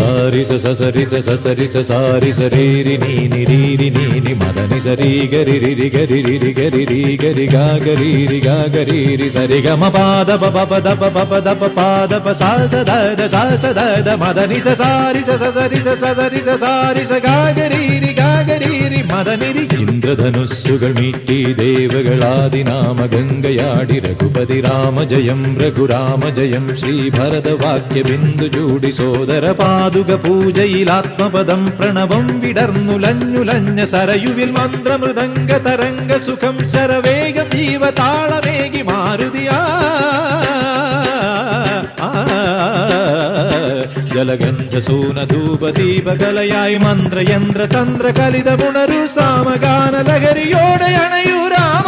സാരി സസരി സസരി സാരി സരീരി നീനി രീരി നീനി മദനി സരി ഗരി രി ഗരി രി ഗരി രി ഗരി ഗാ ഗരി രി ഗാ ഗരി രി സരി ഗമ പാദ പ പ ദ പ പ ദ പ പാദ പ സാ സ ദ മദനി സസാരി സസരി സസരി സാരി സ ഗാ ഗരി രി മദനി രി ഇന്ദ്രധനുസ്സുകൾ മീട്ടി ദേവകളാദിനാമ ഗംഗയാടി രഘുപതി രാമ ജയം രഘുരാമ ജയം ശ്രീഭരതവാക്യ ബിന്ദു ചൂടി സോദര പാതുക പൂജയിലാത്മപദം പ്രണവം വിടർന്നുലഞ്ഞുലഞ്ഞ സരയുവിൽ മന്ത്രമൃദംഗ തരംഗ സുഖം ശരവേഗം ജീവതാളമേകി മാരുതിയാ ജലഗന്ധ സൂനധൂപദീപകലയായി മന്ത്രയന്ത്ര തന്ത്ര കലിതമുണരു സാമഗാന ലഹരിയോടെ അണയൂ രാമ